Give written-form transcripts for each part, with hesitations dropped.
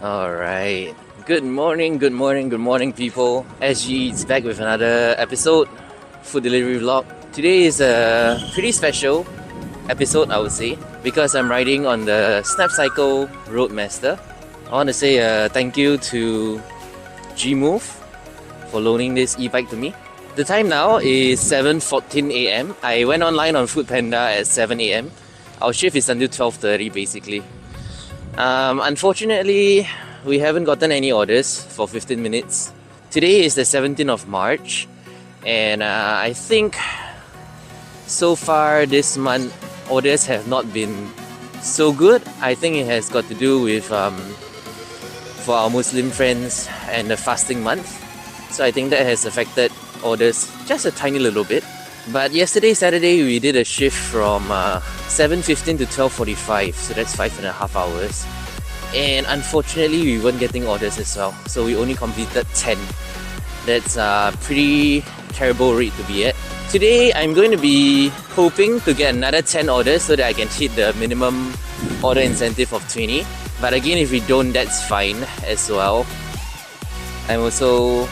Alright. Good morning, people. SG is back with another episode, food delivery vlog. Today is a pretty special episode, I would say, because I'm riding on the Snapcycle Roadmaster. I want to say thank you to Gmove for loaning this e-bike to me. The time now is 7:14 AM. I went online on Foodpanda at 7 AM. Our shift is until 12:30 basically. Unfortunately, we haven't gotten any orders for 15 minutes. Today is the 17th of March, and I think so far this month orders have not been so good. I think it has got to do with for our Muslim friends and the fasting month. So I think that has affected orders just a tiny little bit. But yesterday, Saturday, we did a shift from 7:15 to 12:45, so that's 5.5 hours. And unfortunately, we weren't getting orders as well, so we only completed 10. That's a pretty terrible rate to be at. Today, I'm going to be hoping to get another 10 orders so that I can hit the minimum order incentive of 20. But again, if we don't, that's fine as well. I'm also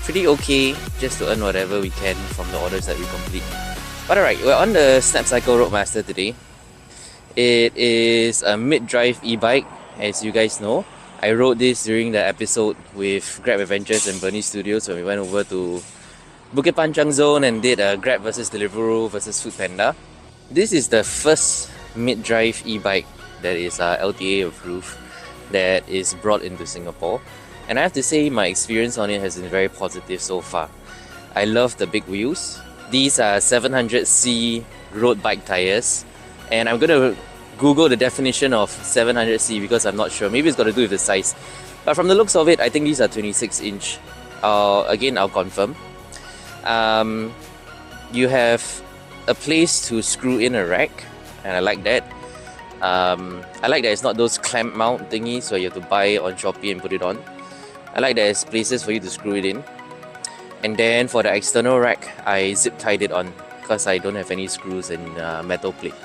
pretty okay just to earn whatever we can from the orders that we complete. But alright, we're on the Snapcycle Roadmaster today. It is a mid-drive e-bike, as you guys know. I rode this during the episode with Grab Adventures and Bernie Studios when we went over to Bukit Panjang Zone and did a Grab versus Deliveroo versus Foodpanda. This is the first mid-drive e-bike that is LTA approved that is brought into Singapore. And I have to say my experience on it has been very positive so far. I love the big wheels. These are 700C road bike tires. And I'm going to Google the definition of 700C because I'm not sure. Maybe it's got to do with the size. But from the looks of it, I think these are 26 inch. Again, I'll confirm. You have a place to screw in a rack. And I like that. I like that it's not those clamp mount thingies where you have to buy on Shopee and put it on. I like that there's places for you to screw it in. And then for the external rack, I zip tied it on because I don't have any screws and metal plate.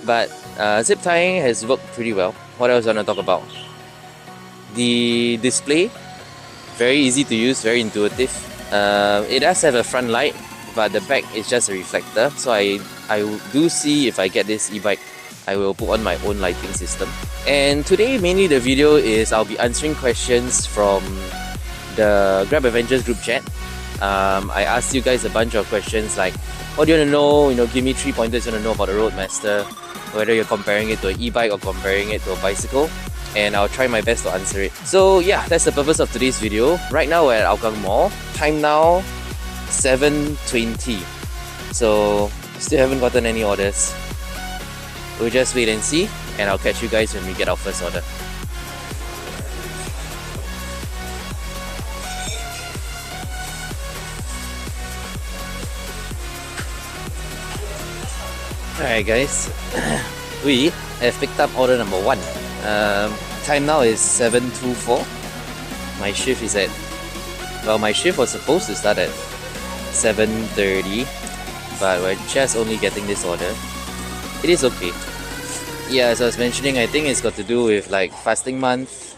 But zip tying has worked pretty well. What else do I want to talk about? The display, very easy to use, very intuitive. It does have a front light, but the back is just a reflector. So I do see if I get this e-bike, I will put on my own lighting system. And today, mainly the video is I'll be answering questions from the Grab Adventures group chat. I asked you guys a bunch of questions like, what do you want to know? Give me 3 pointers you want to know about the Roadmaster, whether you're comparing it to an e-bike or comparing it to a bicycle, and I'll try my best to answer it. So yeah, that's the purpose of today's video. Right now we're at Hougang Mall. Time now 7:20. So still haven't gotten any orders. We'll just wait and see, and I'll catch you guys when we get our first order. Alright guys, we have picked up order number 1. Time now is 7:24. My shift is my shift was supposed to start at 7:30, but we're just only getting this order. It is okay. Yeah, as I was mentioning, I think it's got to do with like fasting month.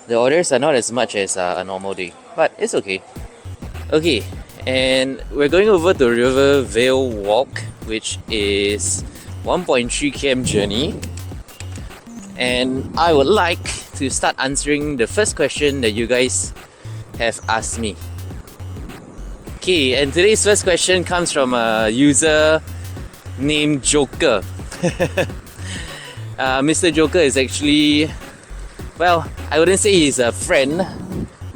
The orders are not as much as a normal day, but it's okay. Okay, and we're going over to Rivervale Walk, which is 1.3 km journey. And I would like to start answering the first question that you guys have asked me. Okay, and today's first question comes from a user named Joker. Mr. Joker is actually, well, I wouldn't say he's a friend,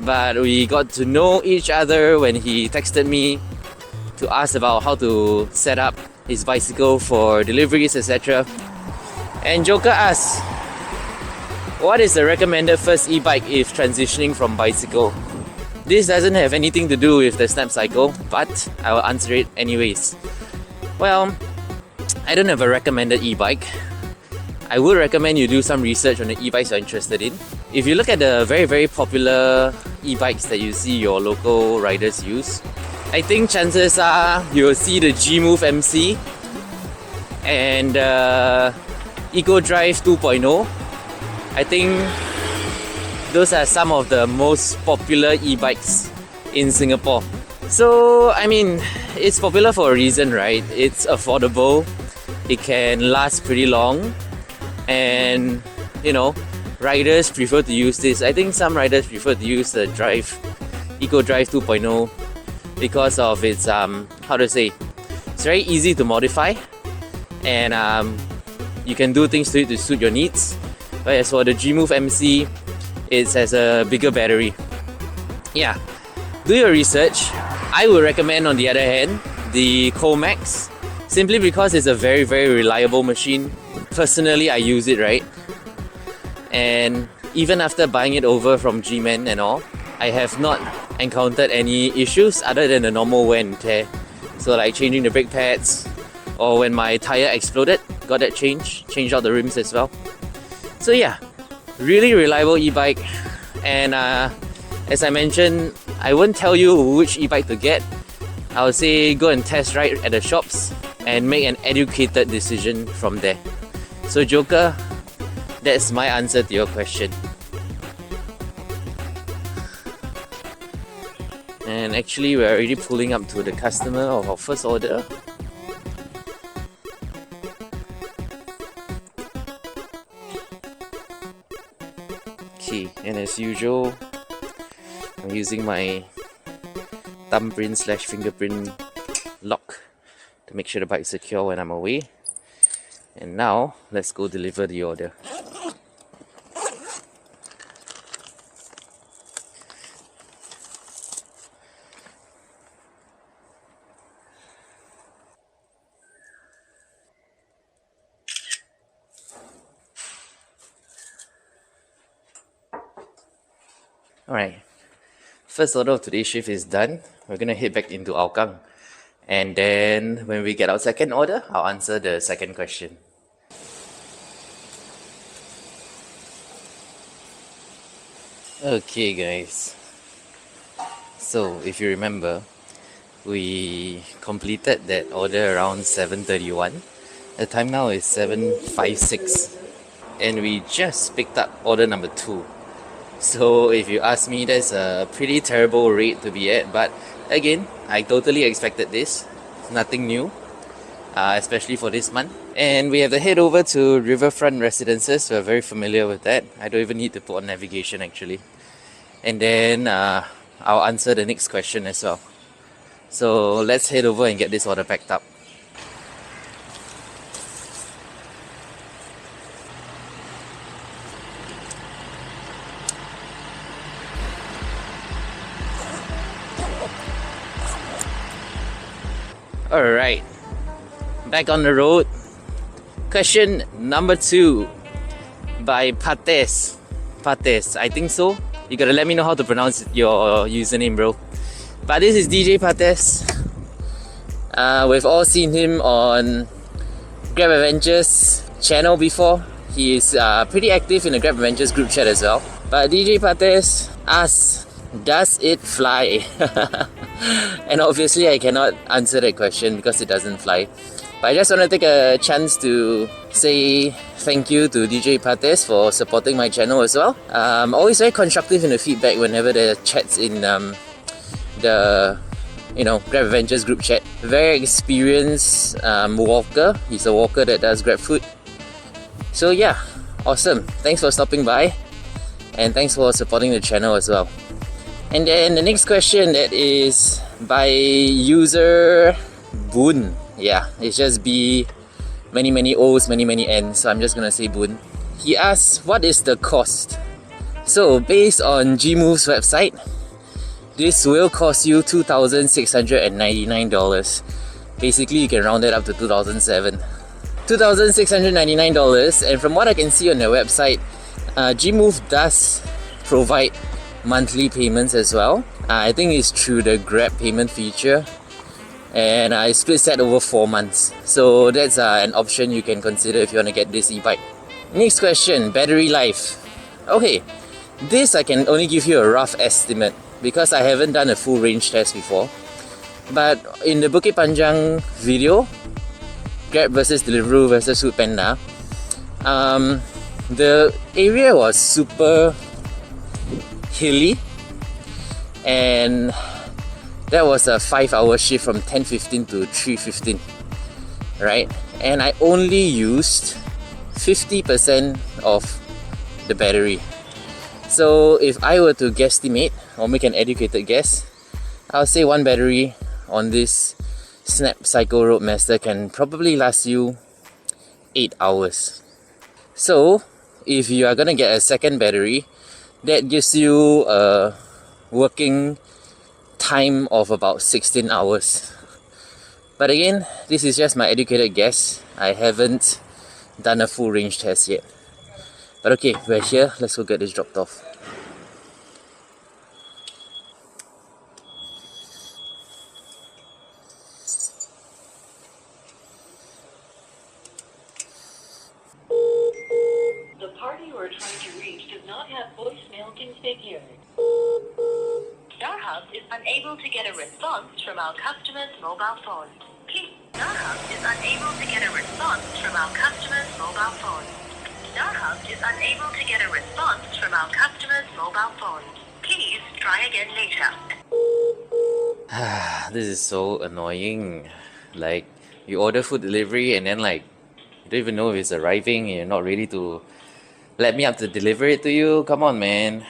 but we got to know each other when he texted me to ask about how to set up his bicycle for deliveries, etc. And Joker asks, what is the recommended first e-bike if transitioning from bicycle? This doesn't have anything to do with the Snapcycle, but I will answer it anyways. Well, I don't have a recommended e-bike. I would recommend you do some research on the e-bikes you're interested in. If you look at the very, very popular e-bikes that you see your local riders use, I think chances are you'll see the Gmove MC and Eco Drive 2.0. I think those are some of the most popular e-bikes in Singapore. So, I mean, it's popular for a reason, right? It's affordable, it can last pretty long, and you know, riders prefer to use this. I think some riders prefer to use the Eco Drive 2.0 because of its how to say, it's very easy to modify, and you can do things to it to suit your needs. But as for the Gmove MC, it has a bigger battery. Yeah, do your research. I would recommend, on the other hand, the Comax, simply because it's a very, very reliable machine. Personally, I use it, right? And even after buying it over from Gman and all, I have not encountered any issues other than the normal wear and tear. So like changing the brake pads, or when my tire exploded, got that changed out the rims as well. So yeah, really reliable e-bike. And as I mentioned, I won't tell you which e-bike to get. I would say go and test ride at the shops and make an educated decision from there. So Joker, that's my answer to your question. And actually, we're already pulling up to the customer of our first order. Okay, and as usual, I'm using my thumbprint / fingerprint lock to make sure the bike is secure when I'm away. And now, let's go deliver the order. Alright, first order of today's shift is done. We're gonna head back into Hougang. And then when we get our second order, I'll answer the second question. Okay guys, so if you remember, we completed that order around 7:31. The time now is 7:56, and we just picked up order number 2. So if you ask me, that's a pretty terrible rate to be at, but again, I totally expected this. It's nothing new, especially for this month. And we have to head over to Riverfront Residences. We're very familiar with that. I don't even need to put on navigation actually. And then I'll answer the next question as well. So let's head over and get this order packed up. Alright, back on the road. Question number 2 by Pates. Pates, I think so. You gotta let me know how to pronounce your username, bro. But this is DJ Pates. We've all seen him on Grab Adventures channel before. He is pretty active in the Grab Adventures group chat as well. But DJ Pates asks, does it fly? And obviously I cannot answer that question because it doesn't fly. But I just want to take a chance to say thank you to DJ Pates for supporting my channel as well. Always very constructive in the feedback whenever the chats in the Grab Adventures group chat. Very experienced walker. He's a walker that does Grab food. So yeah, awesome. Thanks for stopping by, and thanks for supporting the channel as well. And then the next question, that is by user Boon. Yeah, it's just B, many O's, many N's, so I'm just gonna say Boon. He asks, what is the cost? So based on Gmove's website, this will cost you $2,699. Basically, you can round it up to $2,007. $2,699, and from what I can see on their website, Gmove does provide monthly payments as well. I think it's through the Grab payment feature, and I split that over 4 months. So that's an option you can consider if you want to get this e-bike. Next question, battery life. Okay, this I can only give you a rough estimate because I haven't done a full range test before. But in the Bukit Panjang video, Grab versus Deliveroo versus Foodpanda, The area was super hilly, and that was a 5-hour shift from 10:15 to 3:15, right? And I only used 50% of the battery. So if I were to guesstimate or make an educated guess, I'll say one battery on this Snapcycle Roadmaster can probably last you 8 hours. So if you are gonna get a second battery, that gives you a working time of about 16 hours. But again, this is just my educated guess. I haven't done a full range test yet. But okay, we're here. Let's go get this dropped off. The party you are trying to reach does not have voicemail configured. StarHub is unable to get a response from our customer's mobile phone. Please, StarHub is unable to get a response from our customer's mobile phone. StarHub is unable to get a response from our customer's mobile phone. Please try again later. This is so annoying. Like, you order food delivery and then like, you don't even know if it's arriving and you're not ready to let me up to deliver it to you. Come on, man.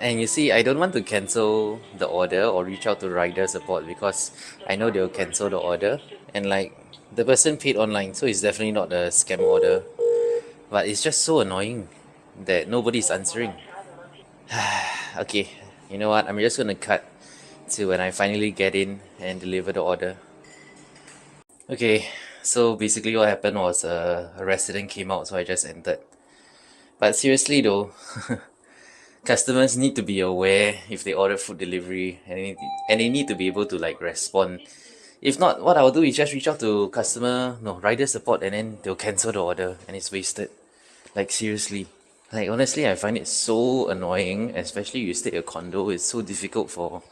And you see, I don't want to cancel the order or reach out to rider support because I know they'll cancel the order. And like, the person paid online, so it's definitely not a scam order. But it's just so annoying that nobody's answering. Okay, you know what? I'm just gonna cut to when I finally get in and deliver the order. Okay, so basically what happened was a resident came out, so I just entered. But seriously though, customers need to be aware if they order food delivery, and they need to be able to like respond. If not, what I'll do is just reach out to rider support, and then they'll cancel the order and it's wasted. Like seriously. Like honestly, I find it so annoying, especially you stay at a condo. It's so difficult for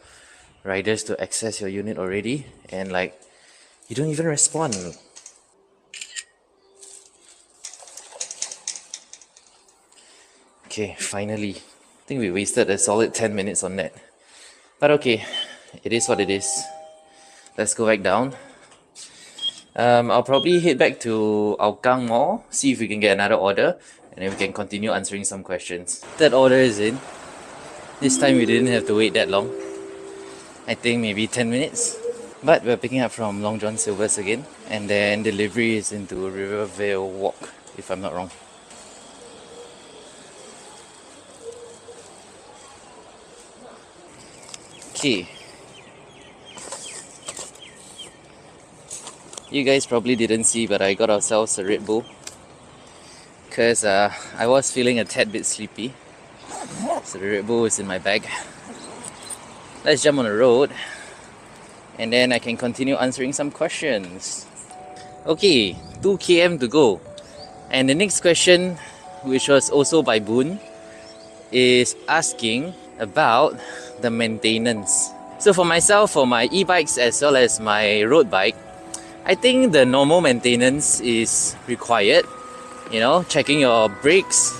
riders to access your unit already, and like, you don't even respond. Okay, finally. I think we wasted a solid 10 minutes on that. But okay, it is what it is. Let's go back down. I'll probably head back to Hougang Mall, see if we can get another order, and then we can continue answering some questions. That order is in. This time we didn't have to wait that long. I think maybe 10 minutes. But we're picking up from Long John Silver's again, and then delivery is into Rivervale Walk, if I'm not wrong. Okay. You guys probably didn't see, but I got ourselves a Red Bull because I was feeling a tad bit sleepy. So the Red Bull is in my bag. Let's jump on the road and then I can continue answering some questions. Okay, 2 km to go. And the next question, which was also by Boon, is asking about the maintenance. So for myself, for my e-bikes as well as my road bike, I think the normal maintenance is required. You know, checking your brakes,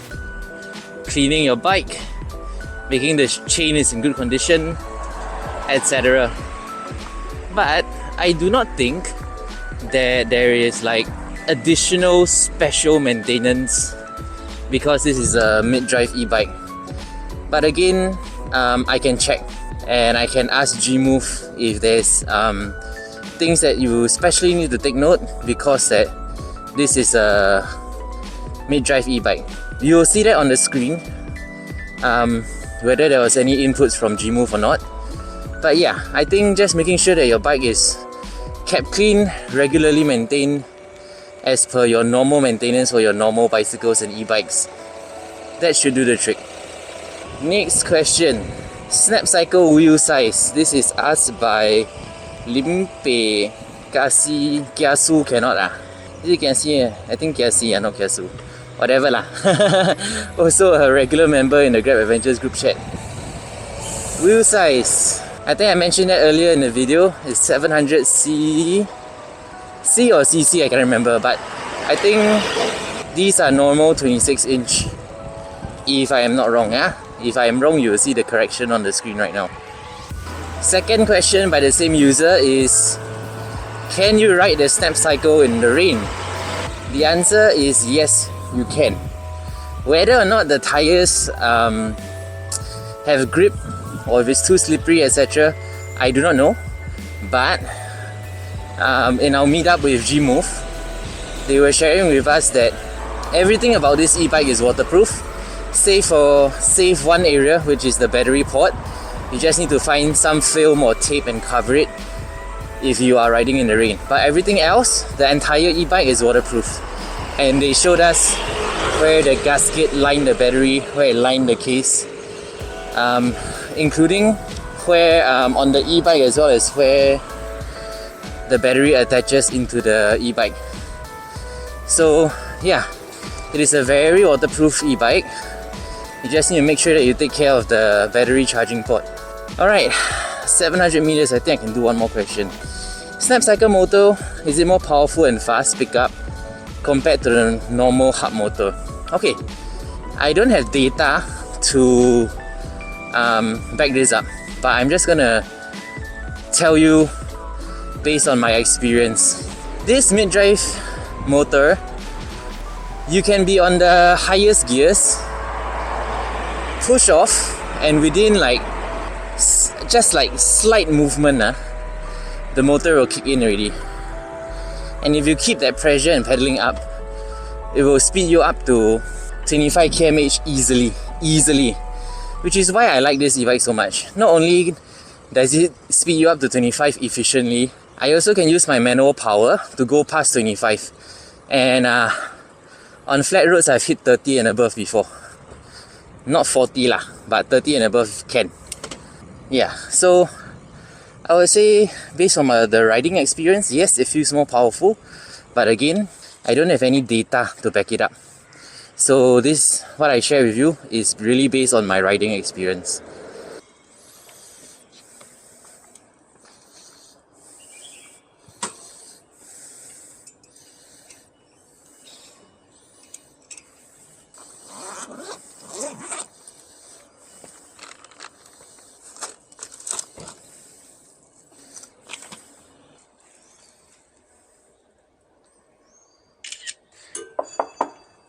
cleaning your bike, making the chain is in good condition, etc. But I do not think that there is like additional special maintenance because this is a mid-drive e-bike. But again, I can check and I can ask Gmove if there's things that you especially need to take note, because that this is a mid-drive e-bike. You'll see that on the screen, whether there was any inputs from Gmove or not. But yeah, I think just making sure that your bike is kept clean, regularly maintained as per your normal maintenance for your normal bicycles and e-bikes, that should do the trick. Next question, Snapcycle wheel size. This is asked by Limpe Kiasu cannot ah. Is it Kiasi? I think Kiasi, not Kiasu. Whatever lah. Also a regular member in the Grab Adventures group chat. Wheel size. I think I mentioned that earlier in the video. It's 700 C or CC, I can't remember, but I think These are normal 26-inch, if I am not wrong. If I am wrong, you will see the correction on the screen right now. Second question by the same user is, can you ride the Snapcycle in the rain? The answer is yes, you can. Whether or not the tires have grip, or if it's too slippery, etc., I do not know. But in our meetup with Gmove, they were sharing with us that everything about this e-bike is waterproof, save one area, which is the battery port. You just need to find some film or tape and cover it if you are riding in the rain. But everything else, the entire e-bike is waterproof. And they showed us where the gasket lined the battery, where it lined the case, including where on the e-bike as well as where the battery attaches into the e-bike. So yeah, it is a very waterproof e-bike. You just need to make sure that you take care of the battery charging port. Alright, 700 meters, I think I can do one more question. Snapcycle motor, is it more powerful and fast pickup compared to the normal hub motor? Okay, I don't have data to back this up, but I'm just gonna tell you based on my experience. This mid-drive motor, you can be on the highest gears, push off, and within like just like slight movement, the motor will kick in already. And if you keep that pressure and pedaling up, it will speed you up to 25 km/h easily. Which is why I like this e-bike so much. Not only does it speed you up to 25 efficiently, I also can use my manual power to go past 25. And on flat roads, I've hit 30 and above before. Not 40 lah, but 30 and above can. Yeah, so I would say based on the riding experience, yes, it feels more powerful. But again, I don't have any data to back it up. So this, what I share with you, is really based on my riding experience.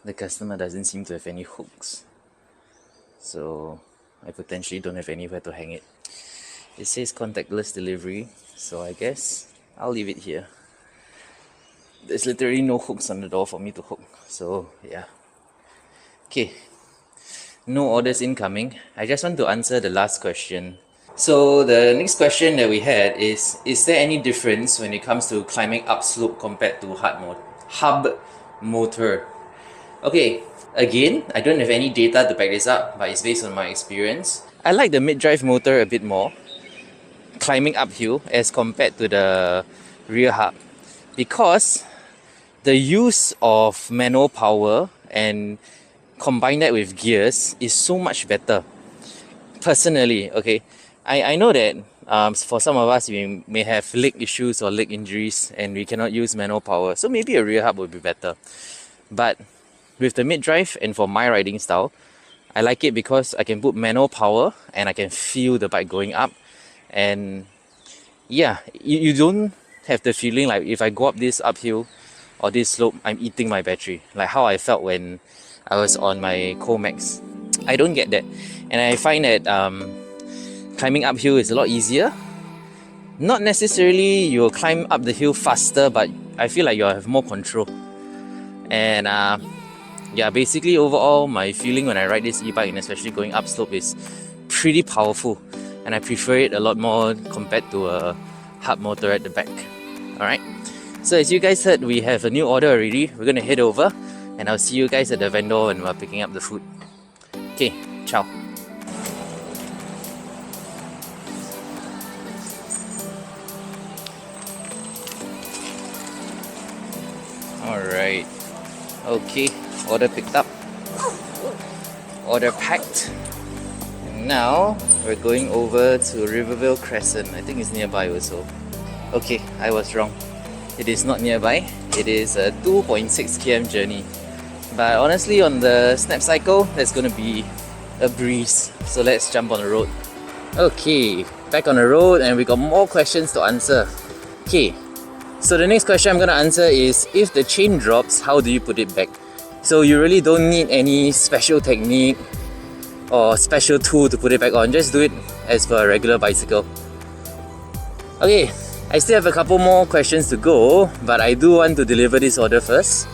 The customer doesn't seem to have any hooks, so I potentially don't have anywhere to hang it. It says contactless delivery, so I guess I'll leave it here. There's literally no hooks on the door for me to hook, so yeah. Okay, no orders incoming. I just want to answer the last question. So the next question that we had is there any difference when it comes to climbing upslope compared to hub motor? Okay, again, I don't have any data to back this up, but it's based on my experience. I like the mid-drive motor a bit more, climbing uphill, as compared to the rear hub, because the use of manual power and combine that with gears is so much better. Personally, okay, I know that for some of us, we may have leg issues or leg injuries and we cannot use manual power, so maybe a rear hub would be better. But with the mid-drive and for my riding style, I like it because I can put manual power and I can feel the bike going up. And yeah, you don't have the feeling like if I go up this uphill or this slope, I'm eating my battery. Like how I felt when I was on my Comax. I don't get that. And I find that climbing uphill is a lot easier. Not necessarily you'll climb up the hill faster, but I feel like you'll have more control. And yeah, basically overall my feeling when I ride this e-bike, and especially going upslope, is pretty powerful, and I prefer it a lot more compared to a hub motor at the back. Alright, so as you guys heard, we have a new order already. We're gonna head over and I'll see you guys at the vendor when we're picking up the food. Okay, ciao. Alright, okay, order picked up, order packed, and now we're going over to Rivervale Crescent. I think it's nearby also. Okay, I was wrong. It is not nearby. It is a 2.6 km journey. But honestly, on the Snapcycle, that's gonna be a breeze. So let's jump on the road. Okay, back on the road, and we got more questions to answer. Okay, so the next question I'm gonna answer is, if the chain drops, how do you put it back? So you really don't need any special technique or special tool to put it back on. Just do it as per a regular bicycle. Okay, I still have a couple more questions to go, but I do want to deliver this order first.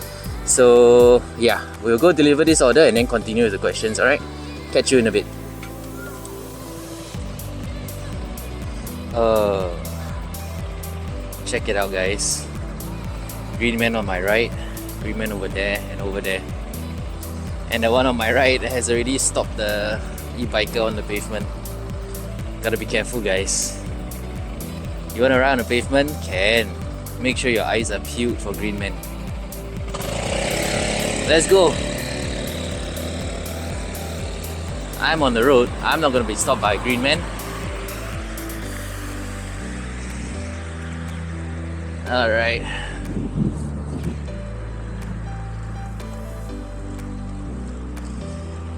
So yeah, we'll go deliver this order and then continue with the questions, alright? Catch you in a bit. Check it out, guys. Green man on my right, green man over there and over there. And the one on my right has already stopped the e-biker on the pavement. Gotta be careful, guys. You wanna ride on the pavement? Can. Make sure your eyes are peeled for green men. Let's go. I'm on the road. I'm not gonna be stopped by a green man. Alright.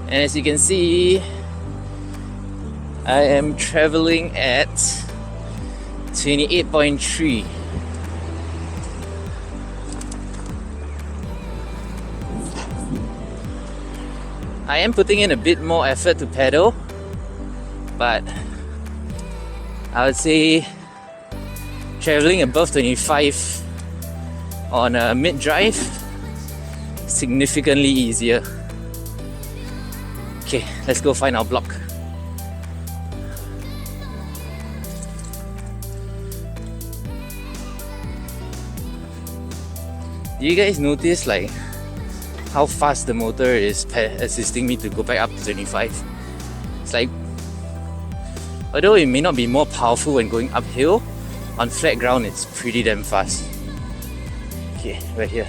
And as you can see, I am traveling at 28.3. I am putting in a bit more effort to pedal, but I would say traveling above 25 on a mid-drive, significantly easier. Okay, let's go find our block. Do you guys notice like how fast the motor is assisting me to go back up to 25? It's like, although it may not be more powerful when going uphill, on flat ground it's pretty damn fast. Okay, right here.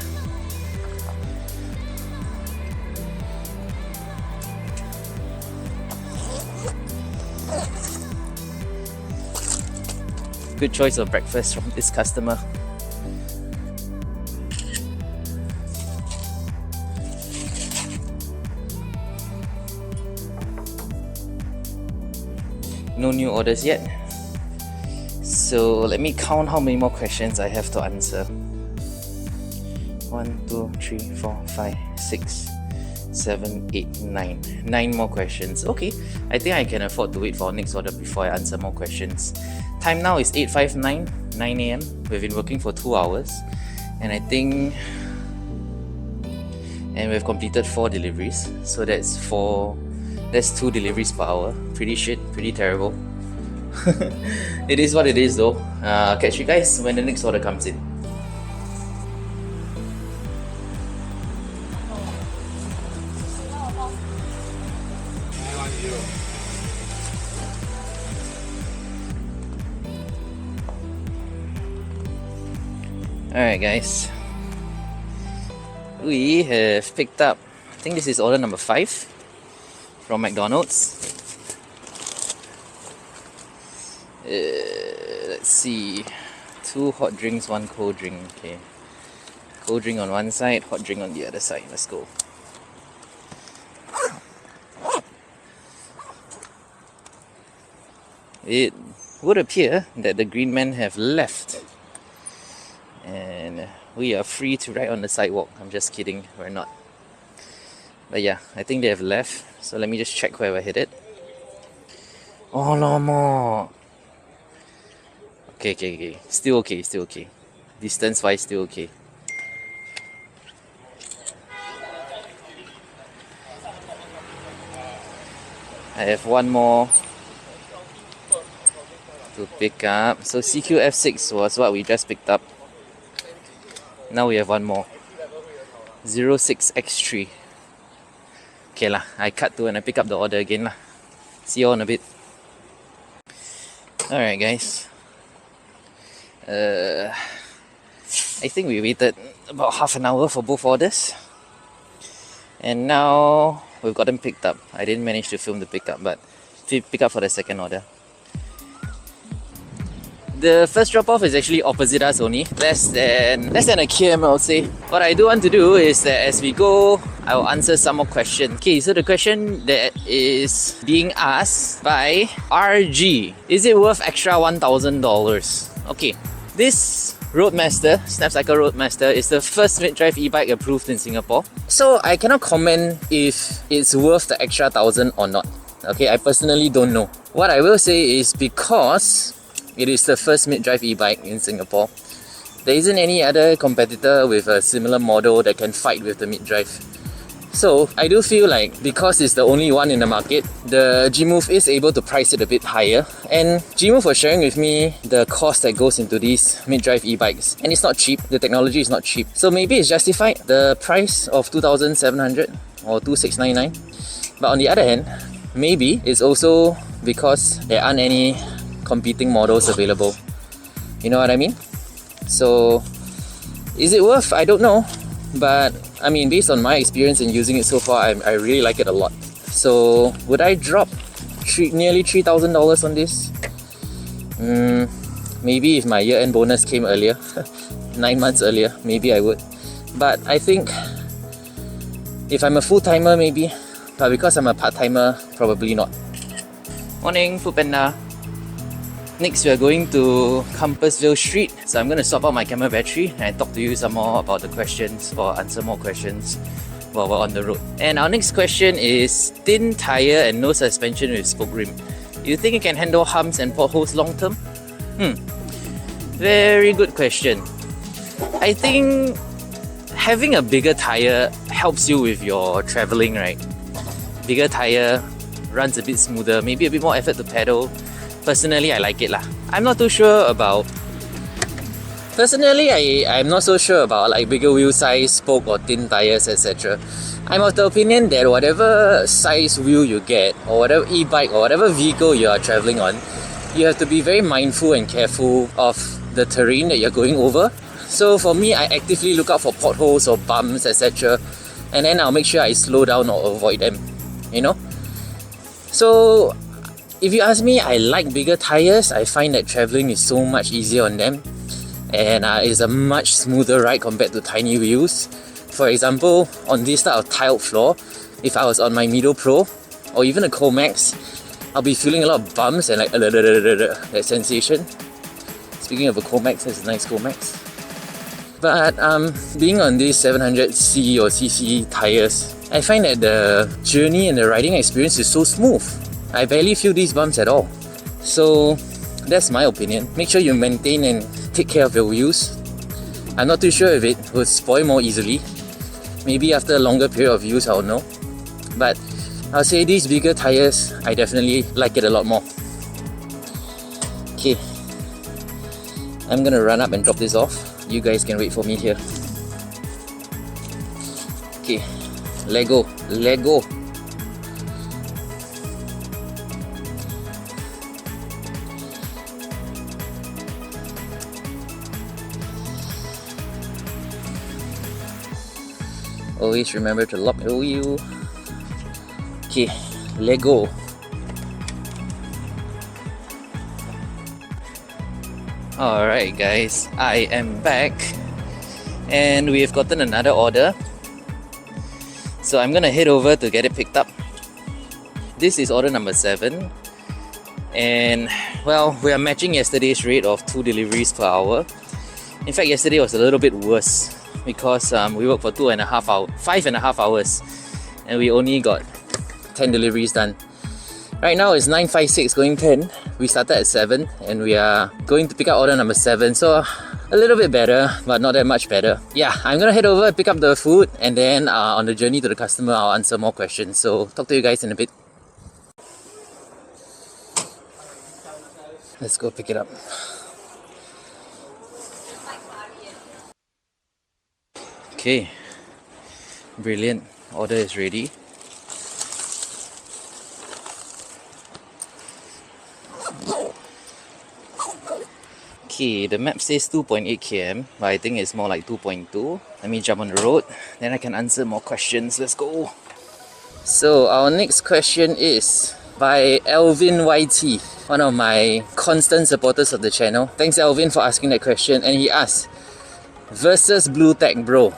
Good choice of breakfast from this customer. No new orders yet. So let me count how many more questions I have to answer. 1, 2, 3, 4, 5, 6, 7, 8, 9. 9 more questions. Okay, I think I can afford to wait for our next order before I answer more questions. Time now is 8:59, 9 AM. We've been working for 2 hours, and I think, and we've completed 4 deliveries. So that's 2 deliveries per hour. Pretty shit, pretty terrible. It is what it is though. I'll catch you guys when the next order comes in. Alright guys, we have picked up, I think this is order number 5 from McDonald's. Let's see, 2 hot drinks, 1 cold drink. Okay, cold drink on one side, hot drink on the other side. Let's go. It would appear that the green men have left and we are free to ride on the sidewalk. I'm just kidding, we're not. But yeah, I think they have left. So let me just check where we're headed. Oh no more. Okay. Still okay. Distance wise, still okay. I have 1 more to pick up. So CQF6 was what we just picked up. Now we have 1 more. 06X3. Okay lah, I cut to and I pick up the order again lah. See you all in a bit. Alright guys. I think we waited about half an hour for both orders. And now we've got them picked up. I didn't manage to film the pickup, but pick up for the second order. The first drop-off is actually opposite us only, less than a km, I'll say. What I do want to do is that as we go, I will answer some more questions. Okay, so the question that is being asked by RG: is it worth extra $1,000? Okay, this Roadmaster, Snapcycle Roadmaster, is the first mid-drive e-bike approved in Singapore. So I cannot comment if it's worth the extra 1,000 or not. Okay, I personally don't know. What I will say is because it is the first mid-drive e-bike in Singapore, there isn't any other competitor with a similar model that can fight with the mid-drive. So I do feel like because it's the only one in the market, the Gmove is able to price it a bit higher. And Gmove was sharing with me the cost that goes into these mid-drive e-bikes. And it's not cheap, the technology is not cheap. So maybe it's justified, the price of 2,700 or 2,699. But on the other hand, maybe it's also because there aren't any competing models available. You know what I mean? So is it worth? I don't know. But I mean, based on my experience in using it so far, I really like it a lot. So would I drop nearly $3,000 on this? Maybe if my year-end bonus came earlier, 9 months earlier, maybe I would. But I think if I'm a full-timer, maybe. But because I'm a part-timer, probably not. Morning, Foodpanda. Next, we are going to Compassville Street. So I'm going to swap out my camera battery and talk to you some more about the questions or answer more questions while we're on the road. And our next question is thin tire and no suspension with spoke rim. Do you think it can handle humps and potholes long term? Very good question. I think having a bigger tire helps you with your traveling, right? Bigger tire runs a bit smoother, maybe a bit more effort to pedal. Personally, I like it lah. I'm not too sure about... Personally, I'm not so sure about like bigger wheel size, spoke or thin tires, etc. I'm of the opinion that whatever size wheel you get, or whatever e-bike or whatever vehicle you are traveling on, you have to be very mindful and careful of the terrain that you're going over. So for me, I actively look out for potholes or bumps, etc. And then I'll make sure I slow down or avoid them, you know? So if you ask me, I like bigger tires. I find that traveling is so much easier on them, and it's a much smoother ride compared to tiny wheels. For example, on this type of tiled floor, if I was on my Mido Pro or even a Comax, I'll be feeling a lot of bumps and like that sensation. Speaking of a Comax, that's a nice Comax. But being on these 700C or CC tires, I find that the journey and the riding experience is so smooth. I barely feel these bumps at all. So that's my opinion. Make sure you maintain and take care of your wheels. I'm not too sure if it will spoil more easily. Maybe after a longer period of use, I'll know. But I'll say these bigger tires, I definitely like it a lot more. Okay, I'm gonna run up and drop this off. You guys can wait for me here. Okay, Lego. Always remember to lock the wheel. Okay, Lego. Alright guys, I am back and we have gotten another order. So I'm gonna head over to get it picked up. This is order number 7. And well, we are matching yesterday's rate of 2 deliveries per hour. In fact, yesterday was a little bit worse because we worked for 5.5 hours and we only got 10 deliveries done. Right now it's 9:56 going 10. We started at 7 and we are going to pick up order number 7. So a little bit better, but not that much better. Yeah, I'm gonna head over, pick up the food, and then on the journey to the customer, I'll answer more questions. So talk to you guys in a bit. Let's go pick it up. Okay, brilliant. Order is ready. Okay, the map says 2.8 km, but I think it's more like 2.2. Let me jump on the road, then I can answer more questions. Let's go. So our next question is, by Alvin YT, one of my constant supporters of the channel. Thanks Alvin for asking that question, and he asked, versus Blue Tech bro.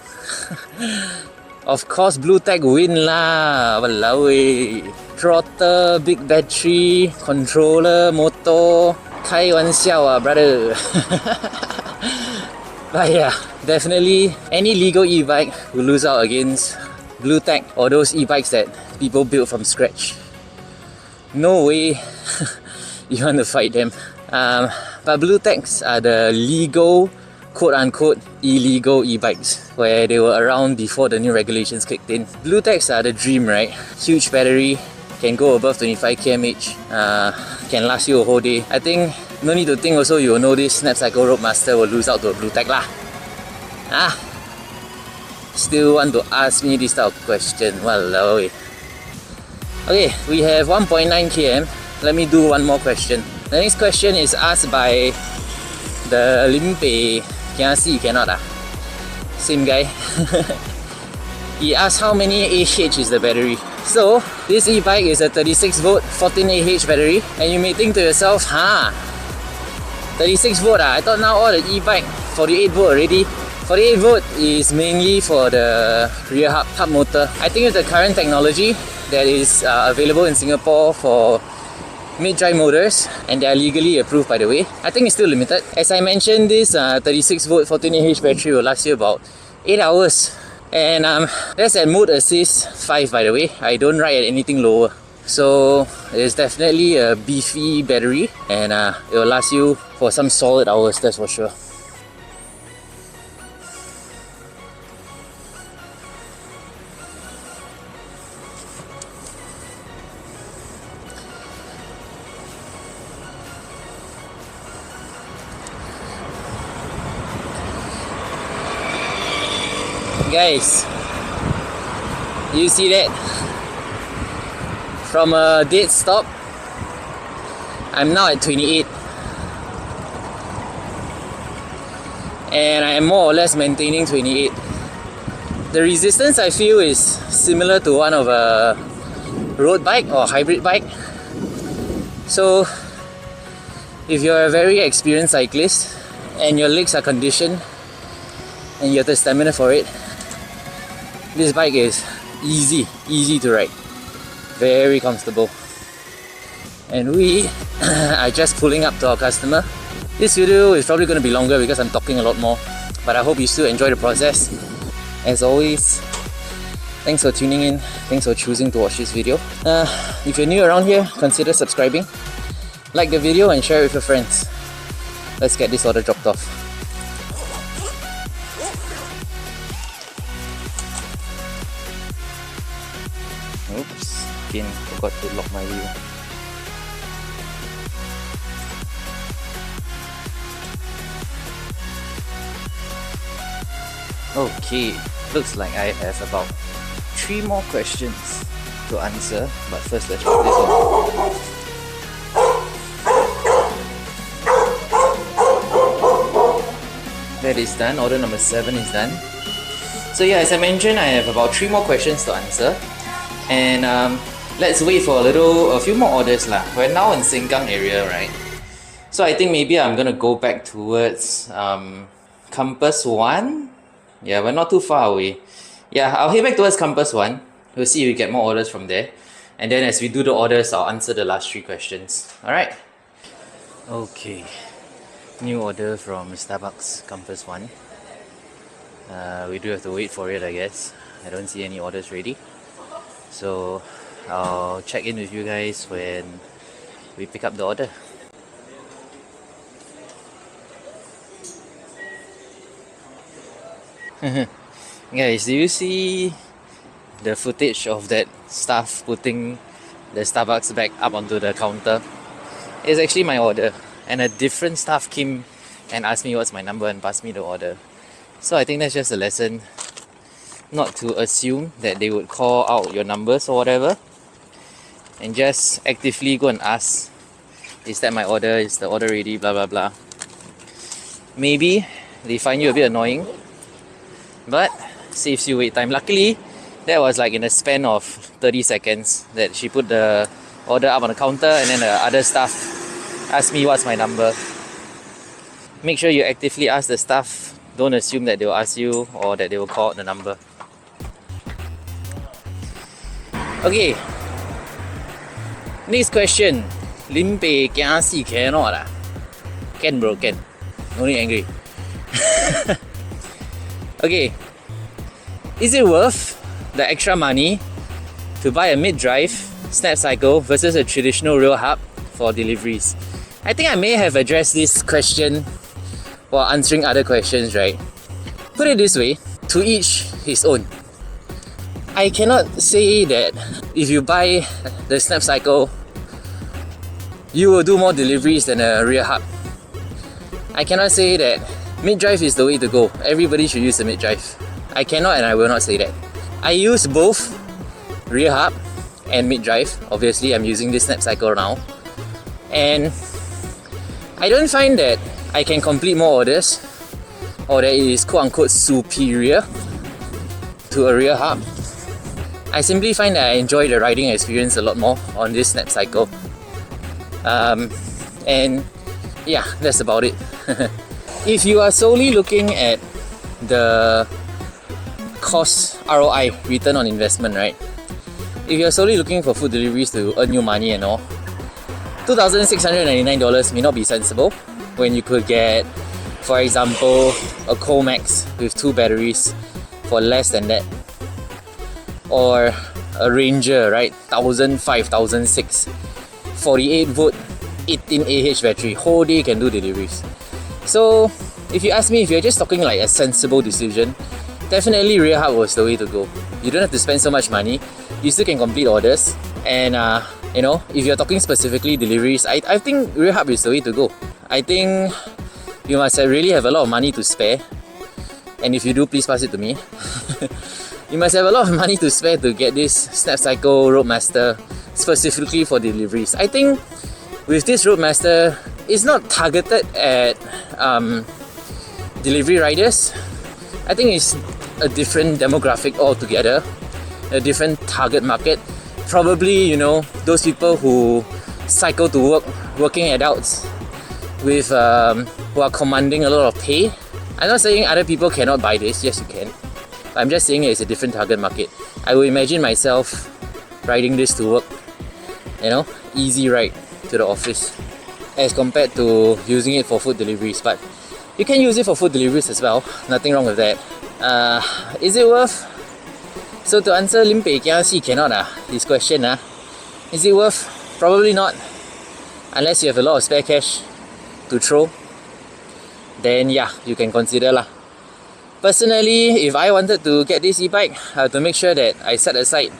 Of course Blue Tech win lah, walao eh. Throttle, big battery, controller, motor, 开玩笑啊 brother. But yeah, definitely any legal e-bike will lose out against Blue Tech or those e-bikes that people build from scratch. No way you want to fight them. But Blue Techs are the legal, quote-unquote, illegal e-bikes, where they were around before the new regulations kicked in. Blue Techs are the dream, right? Huge battery, can go above 25 kmh, can last you a whole day. I think no need to think also, you will know this Snapcycle Roadmaster will lose out to a Blue Tech lah. Still want to ask me this type of question, walao eh. Okay, we have 1.9 km. Let me do one more question. The next question is asked by the Limpe Kiasi, cannot same guy. He asked how many AH is the battery. So this e-bike is a 36 volt 14 AH battery, and you may think to yourself, 36 volt I thought now all the e-bike 48 volt already. 48 volt is mainly for the rear hub motor. I think with the current technology that is available in Singapore for mid-drive motors, and they are legally approved by the way, I think it's still limited. As I mentioned, this 36 volt 14 AH battery will last you about 8 hours, and that's at mode assist 5 by the way. I don't ride at anything lower, so it's definitely a beefy battery, and it will last you for some solid hours, that's for sure. Guys, you see that? From a dead stop, I'm now at 28, and I am more or less maintaining 28. The resistance I feel is similar to one of a road bike or hybrid bike. So if you're a very experienced cyclist and your legs are conditioned and you have the stamina for it, this bike is easy to ride, very comfortable. And we are just pulling up to our customer. This video is probably going to be longer because I'm talking a lot more, but I hope you still enjoy the process. As always, thanks for tuning in, thanks for choosing to watch this video. If you're new around here, consider subscribing, like the video and share it with your friends. Let's get this order dropped off. Oops, again, forgot to lock my wheel. Okay, looks like I have about 3 more questions to answer, but first let's put this on. That is done, order number 7 is done. So yeah, as I mentioned, I have about 3 more questions to answer. And let's wait for a few more orders lah. We're now in Sengkang area, right? So I think maybe I'm gonna go back towards Campus 1. Yeah, we're not too far away. Yeah, I'll head back towards Campus 1. We'll see if we get more orders from there. And then as we do the orders, I'll answer the last 3 questions. Alright? Okay. New order from Starbucks Campus 1. We do have to wait for it, I guess. I don't see any orders ready. So I'll check in with you guys when we pick up the order. Guys, do you see the footage of that staff putting the Starbucks bag up onto the counter? It's actually my order, and a different staff came and asked me what's my number and passed me the order. So I think that's just a lesson not to assume that they would call out your numbers or whatever, and just actively go and ask, is that my order, is the order ready, blah blah blah. Maybe they find you a bit annoying, but saves you wait time. Luckily that was like in a span of 30 seconds that she put the order up on the counter, and then the other staff ask me what's my number. Make sure you actively ask the staff. Don't assume that they'll ask you or that they will call out the number. Okay. Next question. Lim Pei Kia Si cannot ah. Can bro, can. No need angry. Okay. Is it worth the extra money to buy a mid-drive Snapcycle versus a traditional rail hub for deliveries? I think I may have addressed this question while answering other questions, right? Put it this way, to each his own. I cannot say that if you buy the Snapcycle, you will do more deliveries than a rear hub. I cannot say that mid-drive is the way to go. Everybody should use the mid-drive. I cannot and I will not say that. I use both rear hub and mid-drive. Obviously, I'm using this Snapcycle now. And I don't find that I can complete more orders or that it is quote-unquote superior to a rear hub. I simply find that I enjoy the riding experience a lot more on this Snapcycle. And yeah, that's about it. If you are solely looking at the cost ROI, return on investment, right? If you're solely looking for food deliveries to earn you money and all, $2,699 may not be sensible when you could get, for example, a Comax with 2 batteries for less than that. Or a Ranger, right? 1,005, 1,006, 48 volt, 18 AH battery, whole day can do deliveries. So if you ask me, if you're just talking like a sensible decision, definitely rear hub was the way to go. You don't have to spend so much money, you still can complete orders, and you know, if you're talking specifically deliveries, I think rear hub is the way to go. I think you must really have a lot of money to spare, and if you do, please pass it to me. You must have a lot of money to spare to get this Snapcycle Roadmaster specifically for deliveries. I think with this Roadmaster, it's not targeted at delivery riders. I think it's a different demographic altogether, a different target market. Probably, you know, those people who cycle to work, working adults with who are commanding a lot of pay. I'm not saying other people cannot buy this. Yes, you can. I'm just saying it's a different target market. I would imagine myself riding this to work, you know, easy ride to the office, as compared to using it for food deliveries. But you can use it for food deliveries as well. Nothing wrong with that. Is it worth? So to answer Lim Pei Kia Si cannot this question is it worth? Probably not, unless you have a lot of spare cash to throw. Then yeah, you can consider lah. Personally, if I wanted to get this e-bike, I have to make sure that I set aside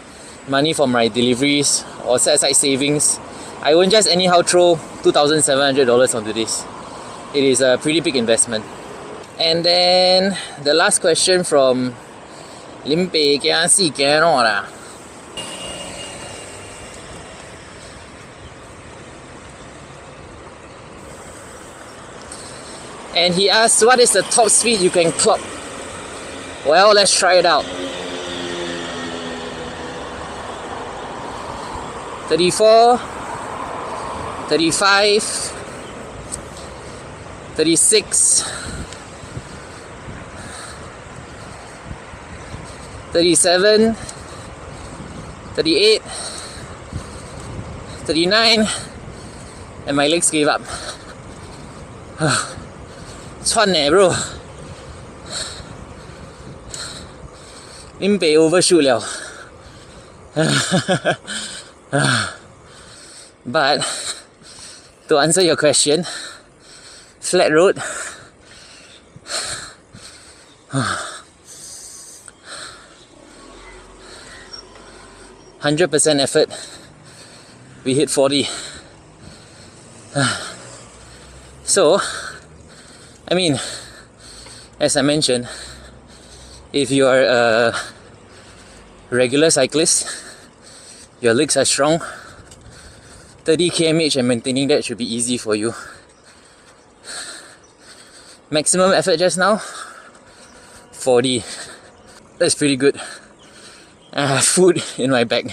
money for my deliveries or set aside savings. I won't just anyhow throw $2,700 onto this. It is a pretty big investment. And then the last question from Lim Pei Kia Si cannot And he asks, what is the top speed you can clock? Well, let's try it out. 34, 35, 36, 37, 38, 39, and my legs gave up. 串呢 bro. Lim Pei overshoot 了. But to answer your question, flat road, %100 effort, we hit 40. So, I mean, as I mentioned, if you are a regular cyclist, your legs are strong, 30 km/h and maintaining that should be easy for you. Maximum effort just now, 40. That's pretty good. I have food in my bag.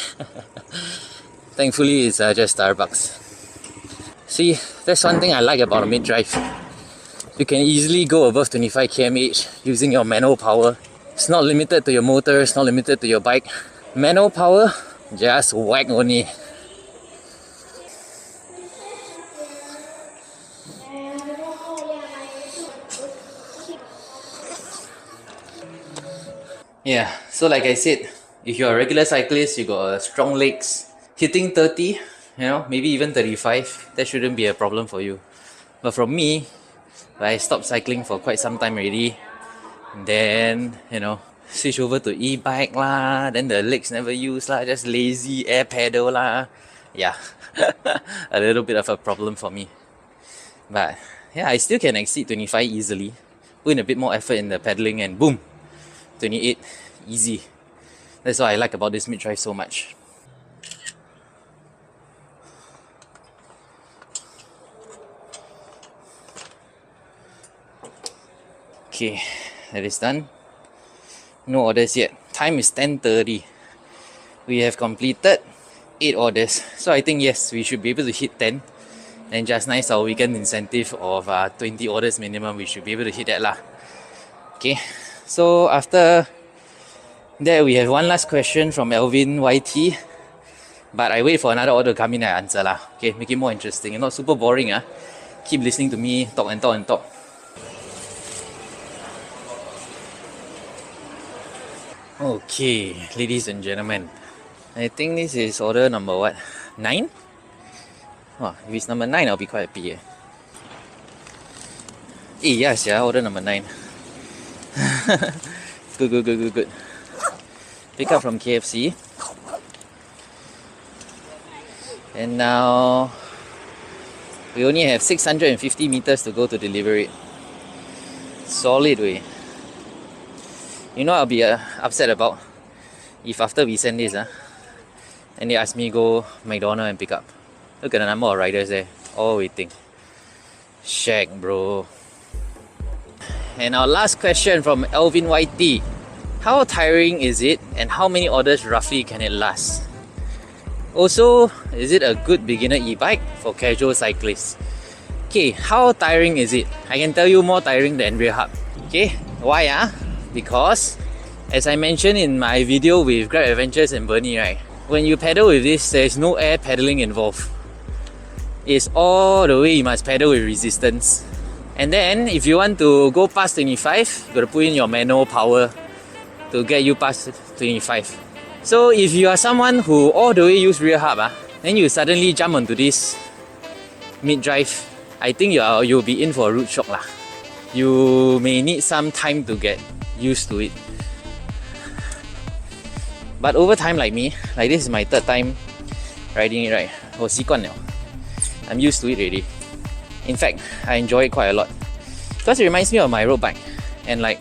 Thankfully, it's just Starbucks. See, that's one thing I like about a mid-drive. You can easily go above 25 km/h using your manual power. It's not limited to your motor, it's not limited to your bike. Manual power, just whack only. Yeah, so like I said, if you're a regular cyclist, you got strong legs, hitting 30, maybe even 35, that shouldn't be a problem for you. But from me, I stopped cycling for quite some time already. Then, switch over to e-bike lah, then the legs never use lah, just lazy air pedal lah. Yeah, a little bit of a problem for me. But yeah, I still can exceed 25 easily. Put in a bit more effort in the pedaling and boom, 28, easy. That's what I like about this mid-drive so much. Okay, that is done. No orders yet. Time is 10:30. We have completed 8 orders. So I think yes, we should be able to hit 10. And just nice our weekend incentive of 20 orders minimum, we should be able to hit that lah. Okay, so after that we have one last question from Alvin YT. But I wait for another order to come in and I answer lah. Okay, make it more interesting and not super boring. Keep listening to me talk and talk and talk. Okay, ladies and gentlemen, I think this is order number what? 9? Oh, if it's number 9, I'll be quite happy. Yes, yeah, order number 9. Good. Pick up from KFC. And now we only have 650 meters to go to deliver it. Solid way. You know I'll be upset about if after we send this and they ask me go McDonald's and pick up. Look at the number of riders there, all waiting. Shag, bro. And our last question from Elvin YT. How tiring is it and how many orders roughly can it last? Also, is it a good beginner e-bike for casual cyclists? Okay, how tiring is it? I can tell you more tiring than rear hub. Okay, why? Because, as I mentioned in my video with Grab Adventures and Bernie, right? When you pedal with this, there's no air pedaling involved. It's all the way you must pedal with resistance. And then, if you want to go past 25, you gotta put in your manual power to get you past 25. So if you are someone who all the way use rear hub, then you suddenly jump onto this mid-drive, I think you'll be in for a root shock lah. You may need some time to get used to it. But over time, like me, like this is my 3rd time riding it, right? 我习惯了. I'm used to it already. In fact, I enjoy it quite a lot because it reminds me of my road bike and like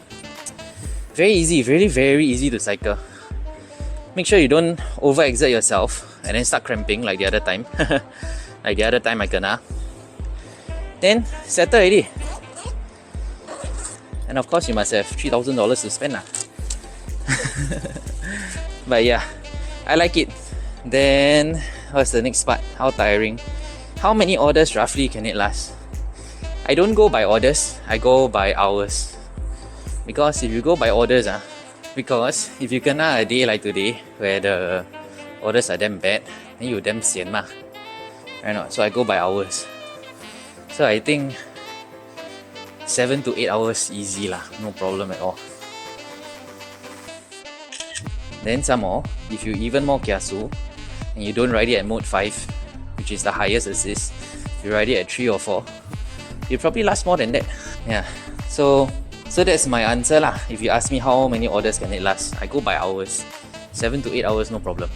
very easy, very easy to cycle. Make sure you don't overexert yourself and then start cramping like the other time. Like the other time I kena. Then settle already. And of course you must have $3,000 to spend lah. But yeah, I like it. Then what's the next part? How tiring? How many orders roughly can it last? I don't go by orders, I go by hours. Because if you go by orders, because if you kena a day like today where the orders are damn bad, then you damn sian mah. Right not? So I go by hours. So I think 7 to 8 hours easy lah, no problem at all. Then some more, if you even more kiasu and you don't ride it at mode 5, which is the highest assist, you ride it at 3 or 4, you probably last more than that. Yeah, so that's my answer lah. If you ask me how many orders can it last, I go by hours. 7 to 8 hours, no problem.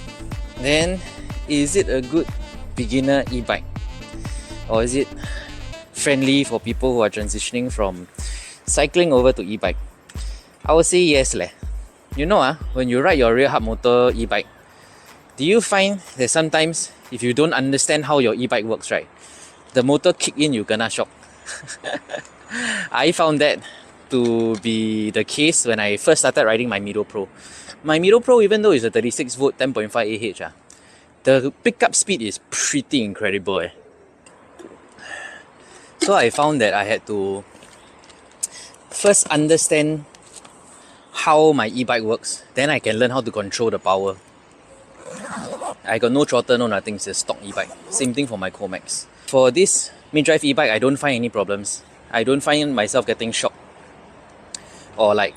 Then, is it a good beginner e-bike? Or is it friendly for people who are transitioning from cycling over to e-bike? I would say yes leh. You know, when you ride your rear hub motor e-bike, do you find that sometimes if you don't understand how your e-bike works, right, the motor kick in, you kena shock? I found that to be the case when I first started riding my Mido Pro. My Mido Pro, even though it's a 36 volt 10.5 AH, The pickup speed is pretty incredible. So I found that I had to first understand how my e-bike works, then I can learn how to control the power. I got no throttle, no nothing, it's a stock e-bike. Same thing for my Comax. For this mid-drive e-bike, I don't find any problems. I don't find myself getting shocked. Or like,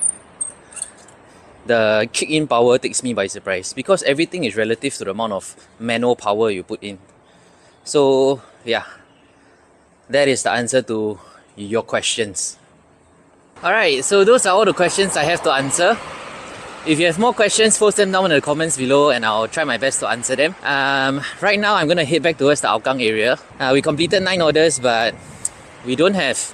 the kick-in power takes me by surprise. Because everything is relative to the amount of manual power you put in. So, yeah. That is the answer to your questions. Alright, so those are all the questions I have to answer. If you have more questions, post them down in the comments below and I'll try my best to answer them. Right now, I'm gonna head back towards the Hougang area. We completed 9 orders, but we don't have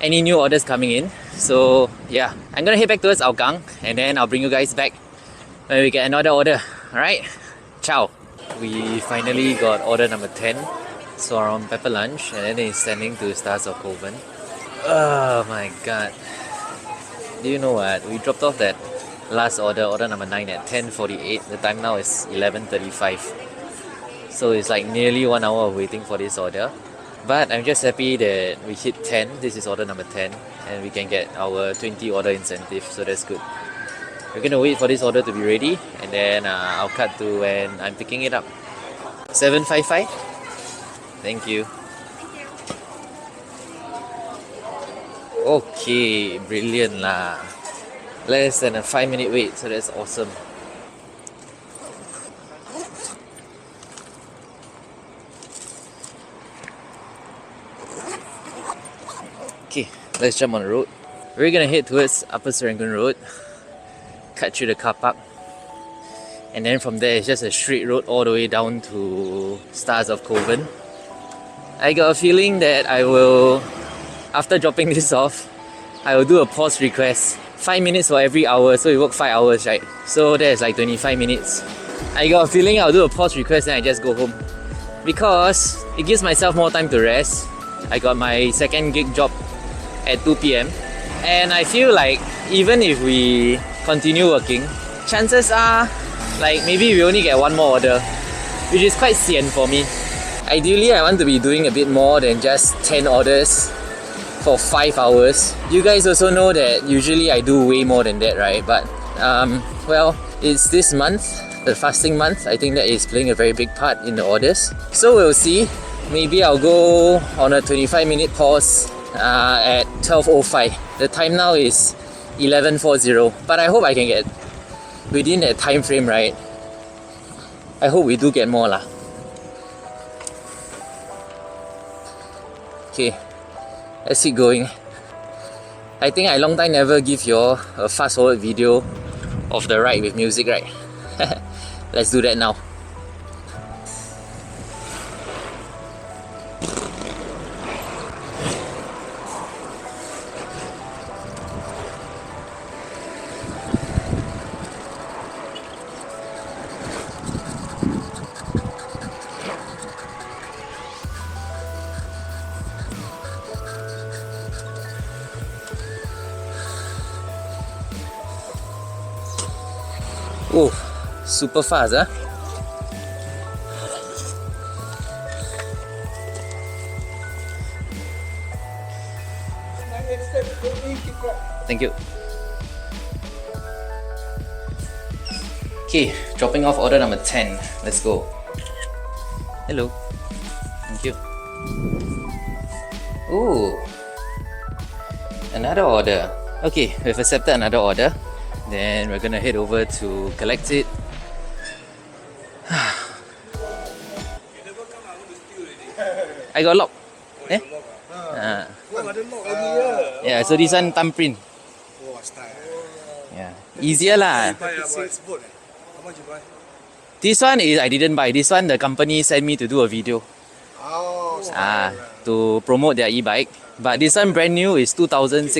any new orders coming in. So yeah, I'm gonna head back towards Hougang and then I'll bring you guys back when we get another order. Alright, ciao. We finally got order number 10. So around pepper lunch and then it's sending to Stars of Kovan. Oh my god. Do you know what? We dropped off that last order number 9 at 10:48. The time now is 11:35. So it's like nearly 1 hour of waiting for this order. But I'm just happy that we hit 10. This is order number 10 and we can get our 20 order incentive, so that's good. We're gonna wait for this order to be ready and then I'll cut to when I'm picking it up. 755? Thank you. Okay, brilliant lah. Less than a 5-minute wait, so that's awesome. Okay, let's jump on the road. We're gonna head towards Upper Serangoon Road, cut through the car park, and then from there it's just a straight road all the way down to Stars of Kovan. I got a feeling that I will, after dropping this off, I will do a pause request. 5 minutes for every hour, so we work 5 hours, right? So that's like 25 minutes. I got a feeling I'll do a pause request and I just go home. Because it gives myself more time to rest. I got my second gig job at 2 PM. And I feel like even if we continue working, chances are like maybe we only get 1 more order, which is quite sian for me. Ideally, I want to be doing a bit more than just 10 orders for 5 hours. You guys also know that usually I do way more than that, right? But well, it's this month, the fasting month. I think that is playing a very big part in the orders. So we'll see. Maybe I'll go on a 25-minute pause at 12:05. The time now is 11:40. But I hope I can get within that time frame, right? I hope we do get more lah. Okay, let's keep going. I think I long time never give you all a fast forward video of the ride with music, right? Let's do that now. Oh, super fast, huh? Thank you. Okay, dropping off order number 10. Let's go. Hello. Thank you. Ooh. Another order. Okay, we've accepted another order. Then we're gonna head over to collect it. I got lock. Eh? Yeah, so this one thumb print. Yeah, easier lah. This one is I didn't buy. This one the company sent me to do a video. To promote their e-bike. But this one brand new is 2,699.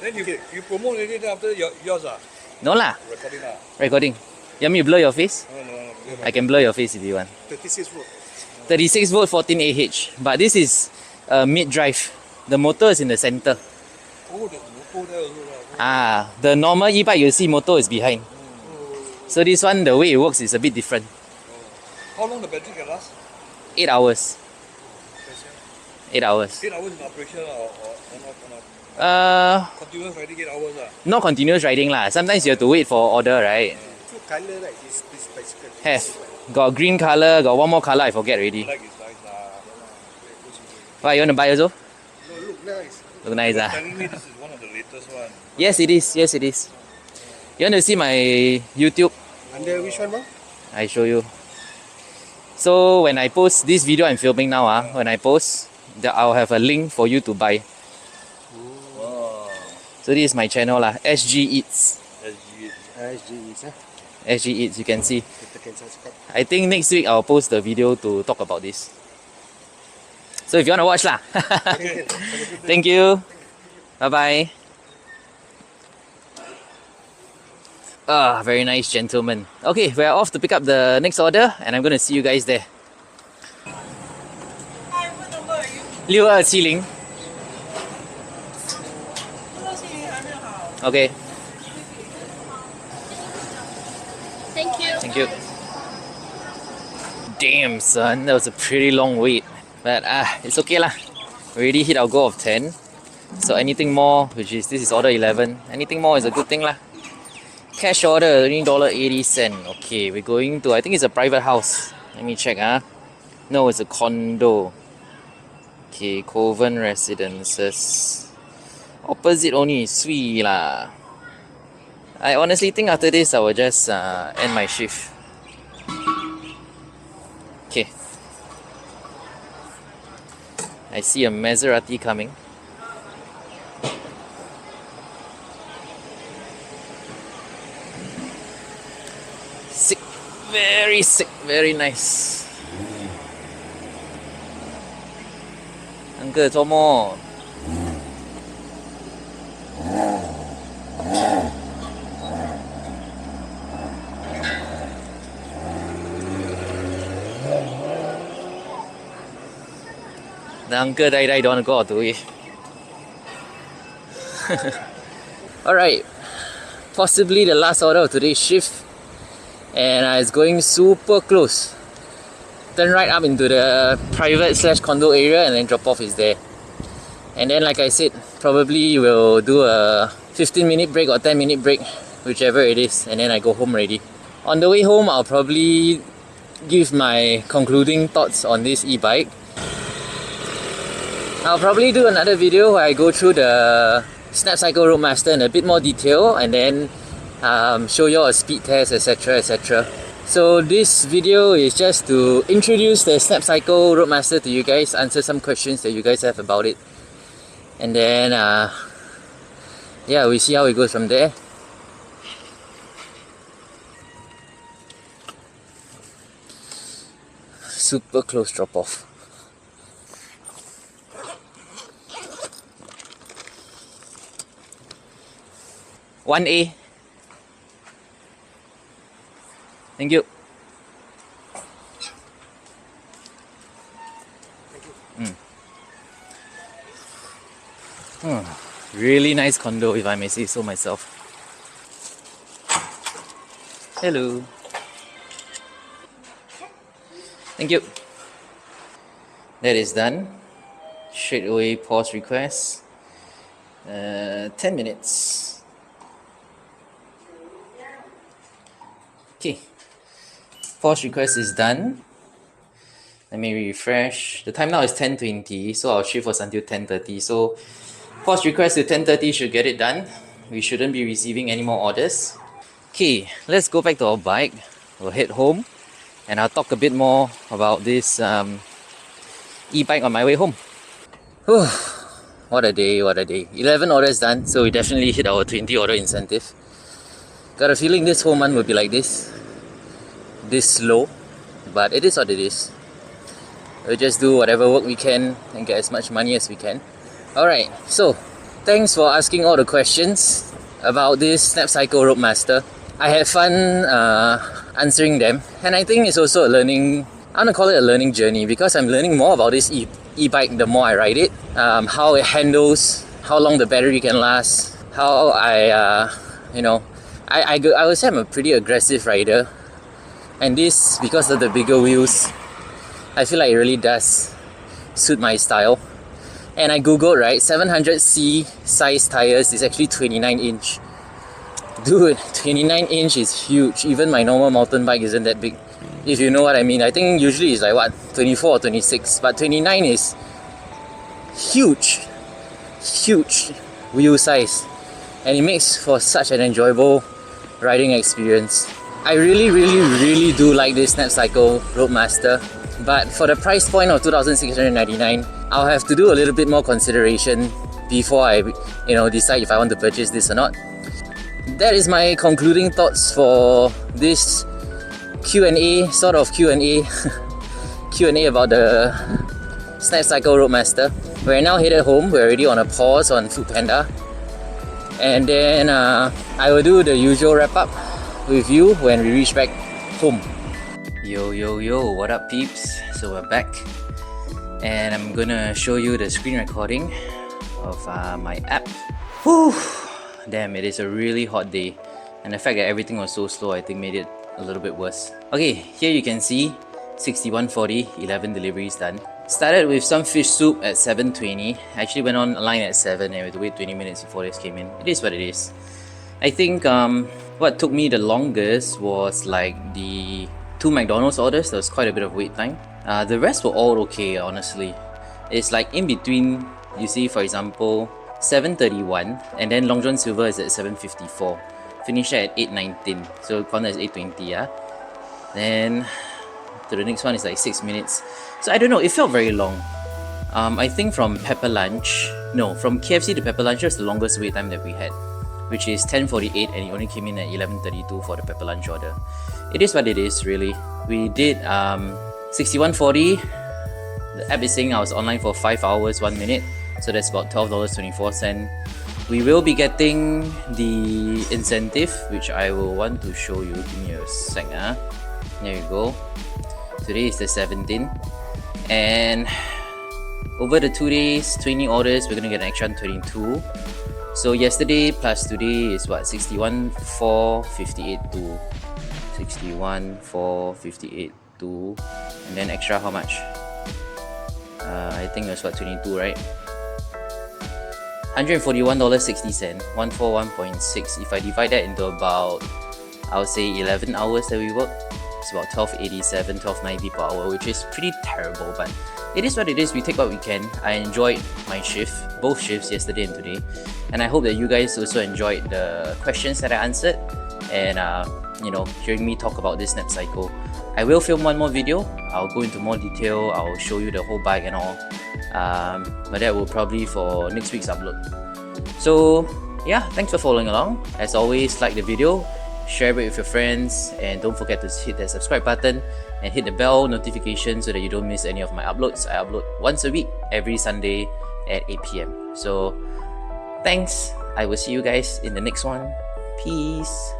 Then you promote it after yours ah? No lah. Recording lah. Recording. You want me to blur your face? No. I can blur your face if you want. 36 volt. 36 volt 14 AH. But this is mid-drive. The motor is in the center. Oh, the motor there also. The normal e-bike you see motor is behind. So this one, the way it works is a bit different. How long the battery can last? 8 hours. 8 hours. 8 hours in operation or on off? Continuous riding 8 hours Not continuous riding lah. Sometimes you have to wait for order, right? Two color like this bicycle. Have. Got green color, got one more color, I forget already. Black is nice Why, you want to buy also? No, look nice. Look nice ah. Telling me this is one of the latest one. Yes, it is. Yes, it is. You want to see my YouTube? Under which one, bang? I show you. So when I post this video I'm filming now, when I post, I'll have a link for you to buy. Wow. So this is my channel lah, SG Eats. SG is SG Eats, you can see. kita can subscribe. I think next week I'll post the video to talk about this. So if you want to watch lah. Okay. Thank you. Bye bye. Very nice gentleman. Okay, we're off to pick up the next order and I'm gonna see you guys there. Hi, what number are you? 6270. 6270还没有好。 Okay, Thank you. thank you. Damn son, that was a pretty long wait. But it's okay lah. We already hit our goal of 10. So anything more, which is this is order 11, anything more is a good thing lah. Cash order, only $1.80. Okay, we're going to, I think it's a private house. Let me check No, it's a condo. Okay, Coven Residences. Opposite only, sweet lah. I honestly think after this I will just end my shift. Okay. I see a Maserati coming. Sick, very nice. Uncle, 做么？ The uncle died, I don't want to go out the way. Alright, possibly the last order of today's shift, and it's going super close. Turn right up into the private / condo area and then drop off is there. And then like I said, probably we'll do a 15-minute break or 10-minute break, whichever it is, and then I go home already. On the way home, I'll probably give my concluding thoughts on this e-bike. I'll probably do another video where I go through the Snapcycle Roadmaster in a bit more detail and then show you a speed test, etc, etc. So this video is just to introduce the Snapcycle Roadmaster to you guys, answer some questions that you guys have about it, and then yeah, we see how it goes from there. Super close drop off. One A. Thank you. Really nice condo, if I may say so myself. Hello. Thank you. That is done. Straight away pause request. 10 minutes. Okay, pause request is done. Let me refresh. The time now is 10:20, so our shift was until 10:30. So pause request to 10:30 should get it done. We shouldn't be receiving any more orders. Okay, let's go back to our bike. We'll head home and I'll talk a bit more about this e-bike on my way home. Whew, what a day, what a day. 11 orders done, so we definitely hit our 20 order incentive. Got a feeling this whole month will be like this slow, but it is what it is. We'll just do whatever work we can and get as much money as we can. Alright, so thanks for asking all the questions about this Snapcycle Roadmaster. I had fun answering them, and I think it's also a learning, I want to call it a learning journey, because I'm learning more about this e-bike the more I ride it. How it handles, how long the battery can last, how I would say I'm a pretty aggressive rider, And this, because of the bigger wheels, I feel like it really does suit my style. And I googled, right, 700C size tires is actually 29 inch. Dude, 29 inch is huge. Even my normal mountain bike isn't that big, if you know what I mean. I think usually it's like what, 24 or 26, but 29 is huge wheel size, and it makes for such an enjoyable riding experience. I really do like this Snapcycle Roadmaster, but for the price point of 2,699, I'll have to do a little bit more consideration before I decide if I want to purchase this or not. That is my concluding thoughts for this Q&A, sort of Q&A Q&A about the Snapcycle Roadmaster. We're now headed home. We're already on a pause on Foodpanda, and then I will do the usual wrap up with you when we reach back home. Yo, what up peeps? So we're back, and I'm gonna show you the screen recording of my app. Whew! Damn, it is a really hot day, and the fact that everything was so slow I think made it a little bit worse. Okay, here you can see 6140, 11 deliveries done. Started with some fish soup at 7:20. I actually went online at 7 and we had to wait 20 minutes before this came in. It is what it is. I think what took me the longest was like the 2 McDonald's orders. There was quite a bit of wait time. The rest were all okay, honestly. It's like in between, you see, for example, 7:31, and then Long John Silver is at 7:54. Finished at 8:19, so corner is 8:20, yeah. Then to the next one is like 6 minutes. So I don't know, it felt very long. I think from from KFC to Pepper Lunch was the longest wait time that we had, which is 10:48, and it only came in at 11:32 for the Pepper Lunch order. It is what it is, really. We did 6140. The app is saying I was online for 5 hours 1 minute, so that's about $12.24. We will be getting the incentive, which I will want to show you. Give me a sec. There you go. Today is the 17th, and over the 2 days, 20 orders, we're gonna get an extra 22. So yesterday plus today is what, 61,458.2, 61,458.2, and then extra how much? I think it was what, 22, right? $141.60, 141.6. If I divide that into about, I would say 11 hours that we work, it's about $12.87, $12.90 per hour, which is pretty terrible, but it is what it is. We take what we can. I enjoyed my shift, both shifts, yesterday and today, and I hope that you guys also enjoyed the questions that I answered, and hearing me talk about this Snapcycle. I will film one more video. I'll go into more detail. I'll show you the whole bike and all, but that will probably for next week's upload. So yeah, thanks for following along. As always, like the video, share it with your friends, and don't forget to hit that subscribe button and hit the bell notification so that you don't miss any of my uploads. I upload once a week, every Sunday at 8 PM. So thanks. I will see you guys in the next one. Peace.